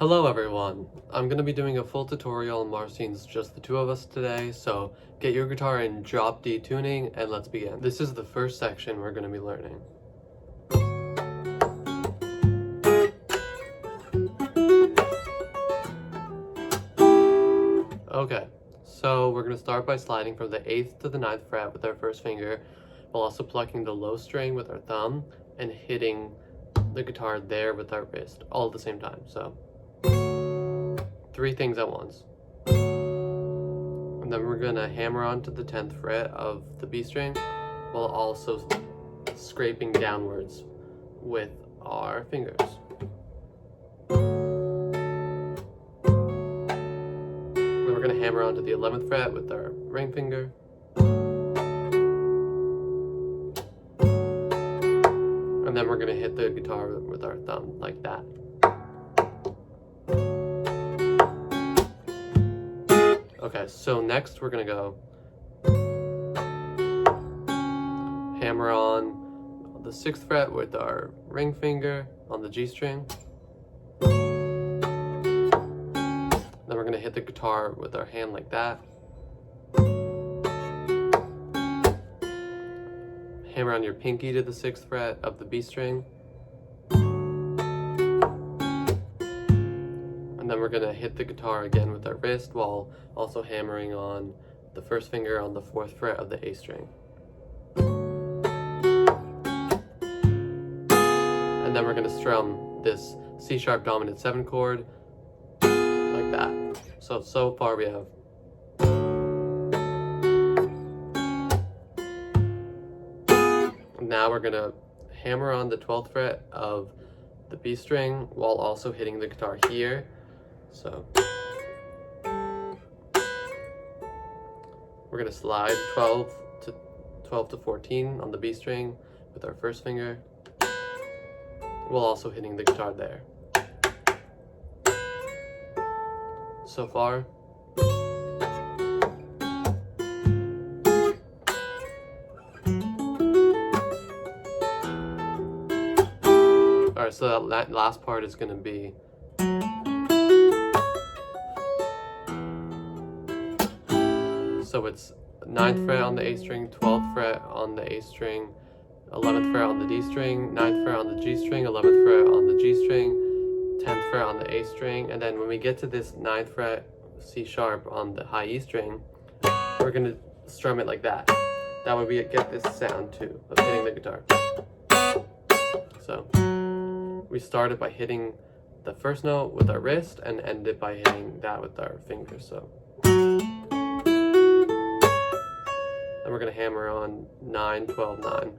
Hello everyone, I'm going to be doing a full tutorial on Marcin's Just the Two of Us today, so get your guitar in drop D tuning and let's begin. This is the first section we're going to be learning. Okay, so we're going to start by sliding from the 8th to the 9th fret with our first finger, while also plucking the low string with our thumb and hitting the guitar there with our wrist all at the same time. So 3 things at once. And then we're gonna hammer onto the 10th fret of the B string while also scraping downwards with our fingers. Then we're gonna hammer onto the 11th fret with our ring finger. And then we're gonna hit the guitar with our thumb like that. Okay, so next we're gonna go hammer on the 6th fret with our ring finger on the G string. Then we're gonna hit the guitar with our hand like that. Hammer on your pinky to the 6th fret of the B string. And then we're gonna hit the guitar again with our wrist while also hammering on the first finger on the 4th fret of the A string. And then we're gonna strum this C sharp dominant 7 chord like that. So far we have. Now we're gonna hammer on the 12th fret of the B string while also hitting the guitar here. So we're gonna slide 12 to 14 on the B string with our first finger, while also hitting the guitar there. So far. Alright, so that last part is gonna be so it's 9th fret on the A string, 12th fret on the A string, 11th fret on the D string, 9th fret on the G string, 11th fret on the G string, 10th fret on the A string, and then when we get to this 9th fret C sharp on the high E string, we're gonna strum it like that. That way we get this sound too of hitting the guitar. So we started by hitting the first note with our wrist and ended by hitting that with our fingers. So then we're gonna hammer on 9, 12, 9.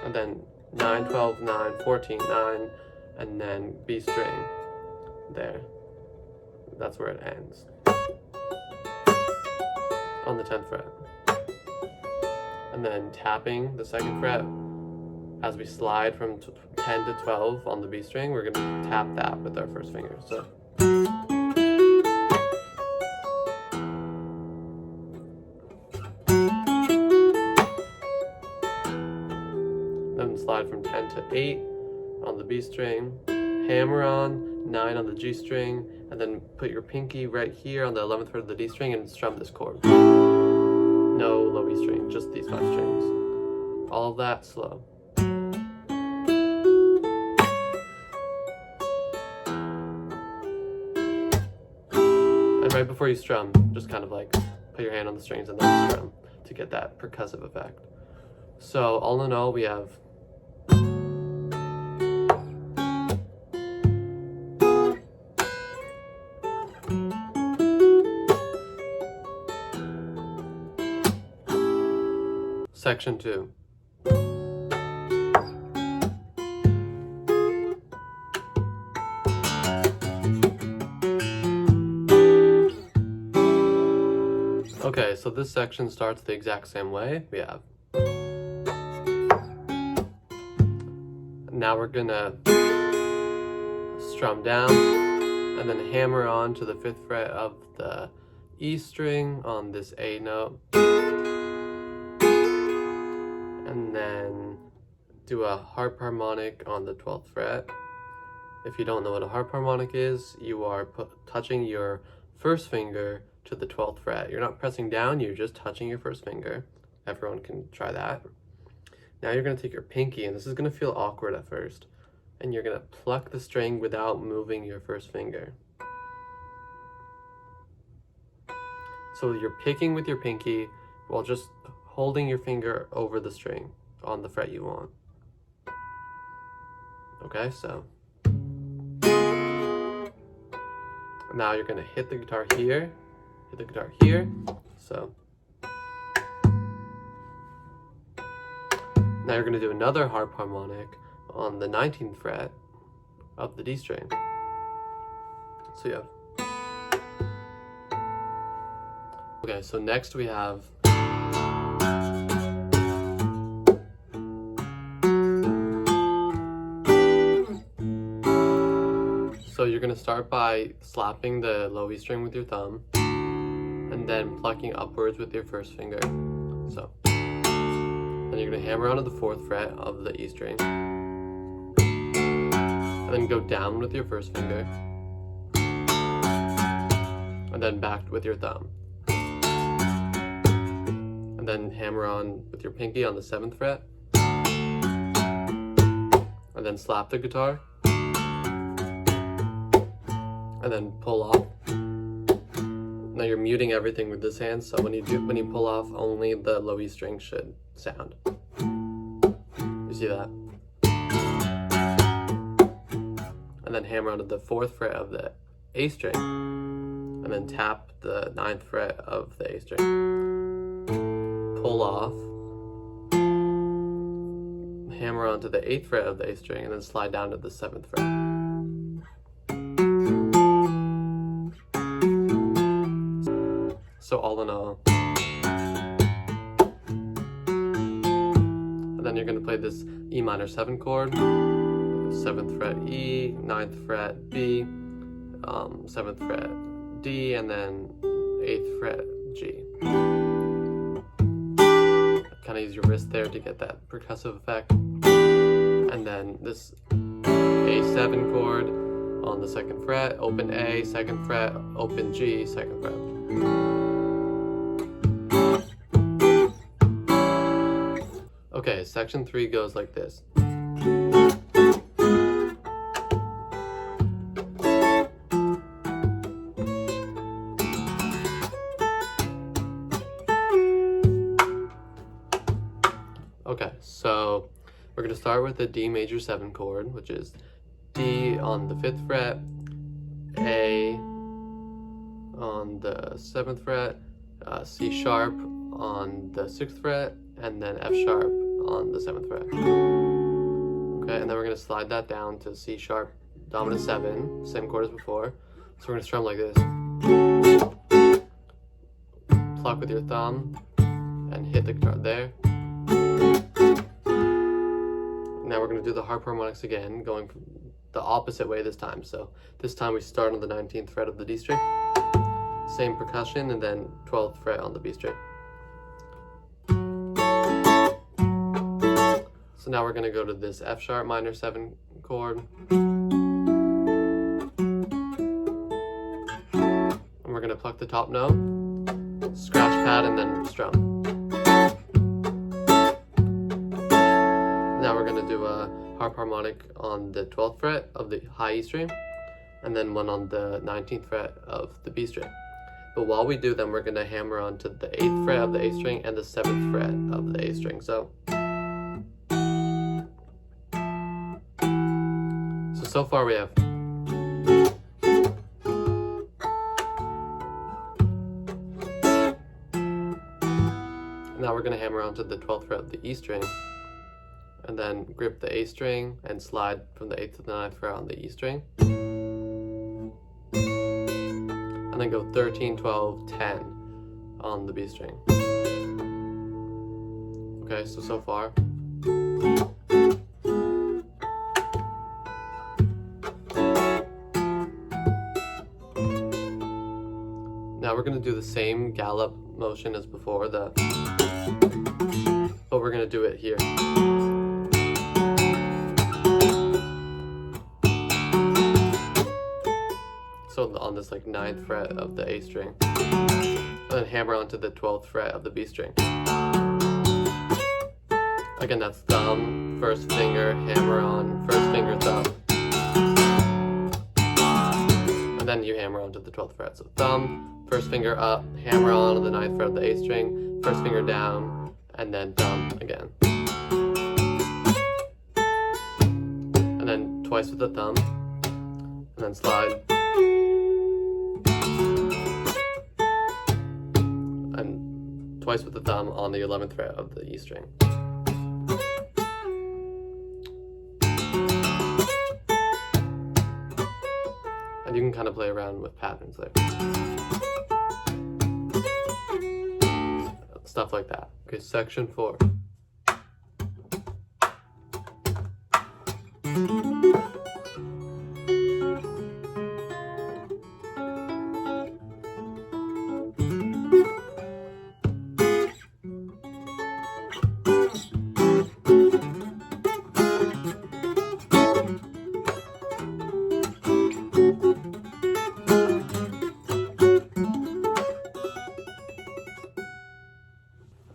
And then 9, 12, 9, 14, 9, and then B string there. That's where it ends. On the 10th fret. And then tapping the 2nd fret as we slide from 10 to 12 on the B string, we're gonna tap that with our first finger. So. Then slide from 10 to 8 on the B string, hammer on 9 on the G string, and then put your pinky right here on the 11th fret of the D string and strum this chord. No low E string, just these 5 strings. All of that slow. And right before you strum, just kind of like put your hand on the strings and then strum to get that percussive effect. So all in all, we have Section 2. Okay, so this section starts the exact same way. We have. Now we're gonna strum down and then hammer on to the 5th fret of the E string on this A note. And then do a harp harmonic on the 12th fret. If you don't know what a harp harmonic is, you are touching your first finger to the 12th fret. You're not pressing down, you're just touching your first finger. Everyone can try that. Now you're going to take your pinky, and this is going to feel awkward at first, and you're going to pluck the string without moving your first finger. So you're picking with your pinky while just holding your finger over the string on the fret you want. Okay, so now you're going to hit the guitar here, hit the guitar here. So now you're going to do another harp harmonic on the 19th fret of the D string. So you have. Okay, so next we have So you're going to start by slapping the low E string with your thumb and then plucking upwards with your first finger. So then you're going to hammer onto the 4th fret of the E string and then go down with your first finger and then back with your thumb. And then hammer on with your pinky on the 7th fret and then slap the guitar. And then pull off. Now you're muting everything with this hand, so when you pull off, only the low E string should sound. You see that? And then hammer onto the 4th fret of the A string, and then tap the 9th fret of the A string. Pull off. Hammer onto the 8th fret of the A string, and then slide down to the 7th fret. So all in all. And then you're going to play this E minor 7 chord, 7th fret E, 9th fret B, 7th fret D, and then 8th fret G. Kind of use your wrist there to get that percussive effect. And then this A7 chord on the 2nd fret, open A, 2nd fret, open G, 2nd fret. Okay, section 3 goes like this. Okay, so we're going to start with the D major 7 chord, which is D on the 5th fret, A on the 7th fret, C sharp on the 6th fret, and then F sharp on the 7th fret. Okay, and then we're going to slide that down to C sharp dominant 7, same chord as before. So we're going to strum like this. Pluck with your thumb and hit the guitar there. Now we're going to do the harp harmonics again, going from the opposite way this time. So this time we start on the 19th fret of the D string, same percussion, and then 12th fret on the B string. So now we're going to go to this F sharp minor 7 chord, and we're going to pluck the top note, scratch pad, and then strum. Now we're going to do a harp harmonic on the 12th fret of the high E string, and then one on the 19th fret of the B string. But while we do them, we're going to hammer onto the 8th fret of the A string and the 7th fret of the A string. So far we have now we're going to hammer onto the 12th fret of the E string, and then grip the A string and slide from the 8th to the 9th fret on the E string, and then go 13, 12, 10 on the B string. Okay, so far. Now we're going to do the same gallop motion as before, but we're going to do it here. so on this like 9th fret of the A string, and then hammer onto the 12th fret of the B string. Again, that's thumb, first finger, hammer on, first finger, thumb. And then you hammer onto the 12th fret. So thumb, first finger up, hammer on the 9th fret of the A string, first finger down, and then thumb again. And then twice with the thumb, and then slide. And twice with the thumb on the 11th fret of the E string. And you can kind of play around with patterns there. Stuff like that. Okay, section 4.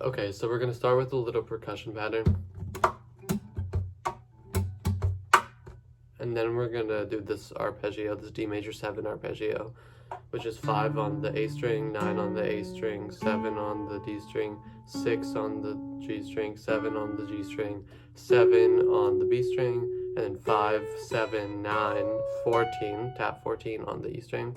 Okay, so we're going to start with a little percussion pattern. And then we're going to do this arpeggio, this D major 7 arpeggio, which is 5 on the A string, 9 on the A string, 7 on the D string, 6 on the G string, 7 on the G string, 7 on the B string, and then 5, 7, 9, 14, tap 14 on the E string.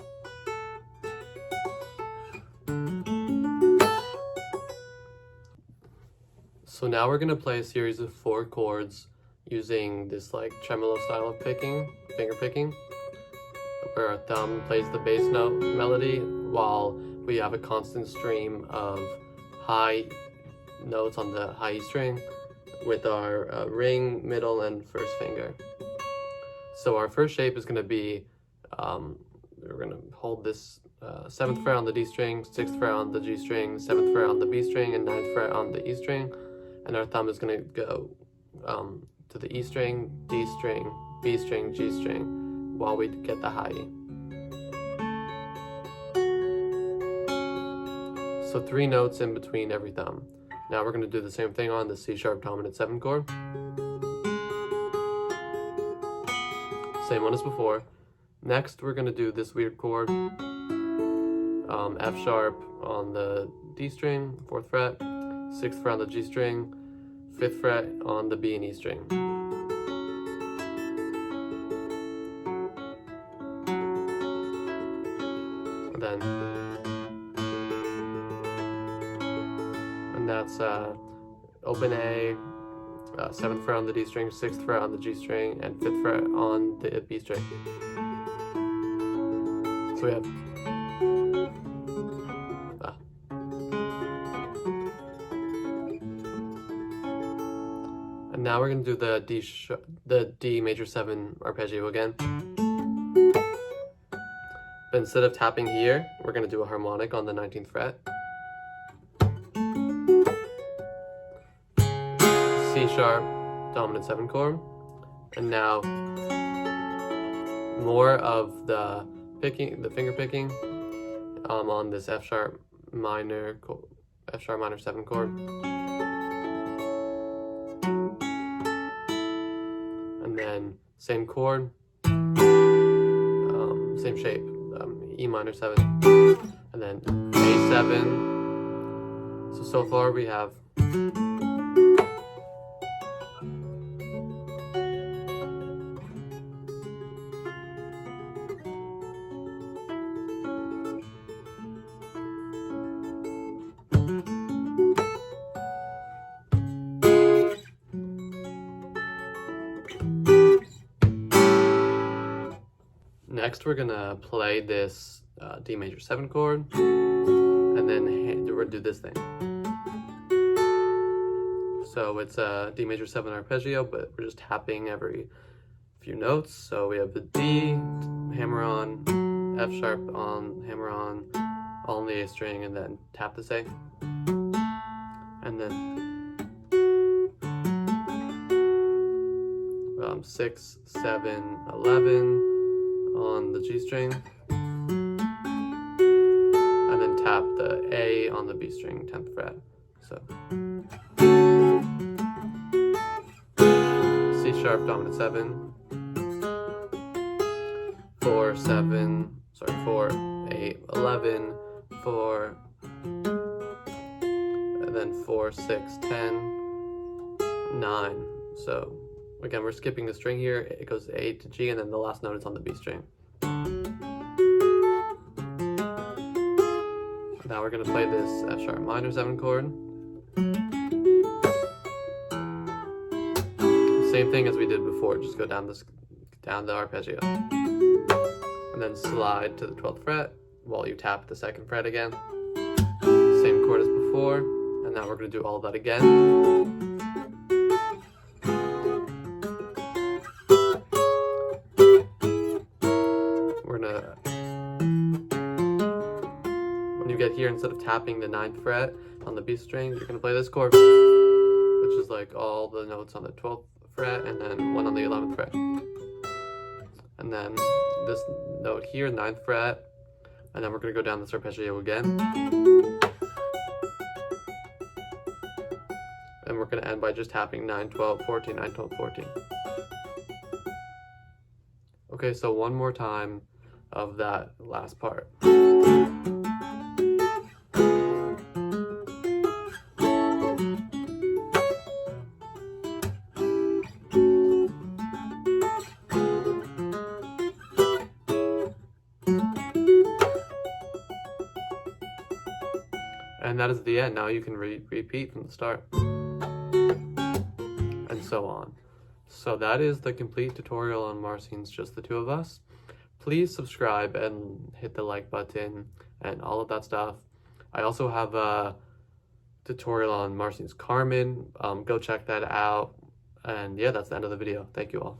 So now we're going to play a series of 4 chords using this like tremolo style of picking, finger picking, where our thumb plays the bass note melody while we have a constant stream of high notes on the high E string with our ring, middle, and first finger. So our first shape is going to be, we're going to hold this 7th fret on the D string, 6th fret on the G string, 7th fret on the B string, and 9th fret on the E string. And our thumb is going to go to the E string, D string, B string, G string, while we get the high E. So 3 notes in between every thumb. Now we're going to do the same thing on the C sharp dominant 7 chord. Same one as before. Next we're going to do this weird chord, F sharp on the D string, 4th fret, 6th fret on the G string, 5th fret on the B and E string. And that's open A, 7th fret on the D string, 6th fret on the G string, and 5th fret on the B string. So we have and now we're going to do the D major 7 arpeggio again. But instead of tapping here, we're going to do a harmonic on the 19th fret. C sharp dominant 7 chord. And now more of the picking, the finger picking on this F sharp minor 7 chord. And then same chord, same shape, E minor 7, and then A7. So far we have Next, we're gonna play this D major 7 chord, and then we're gonna do this thing. So it's a D major 7 arpeggio, but we're just tapping every few notes. So we have the D, hammer on, F sharp on, hammer on, all on the A string, and then tap this A. And then 6, 7, 11 on the G string, B string, 10th fret. So C sharp dominant 7, 4, 7, sorry, 4, 8, 11, 4, and then 4, 6, 10, 9. So again, we're skipping the string here. It goes A to G, and then the last note is on the B string. Now we're going to play this F sharp minor 7 chord. Same thing as we did before, just go down the arpeggio. And then slide to the 12th fret while you tap the 2nd fret again. Same chord as before, and now we're going to do all of that again. We're going to, when you get here, instead of tapping the 9th fret on the B string, you're going to play this chord, which is like all the notes on the 12th fret and then one on the 11th fret. And then this note here, 9th fret, and then we're going to go down this arpeggio again. And we're going to end by just tapping 9, 12, 14, 9, 12, 14. Okay, so one more time of that last part. And that is the end. Now you can repeat from the start. And so on. So that is the complete tutorial on Marcin's Just the Two of Us. Please subscribe and hit the like button and all of that stuff. I also have a tutorial on Marcin's Carmen. Go check that out. And yeah, that's the end of the video. Thank you all.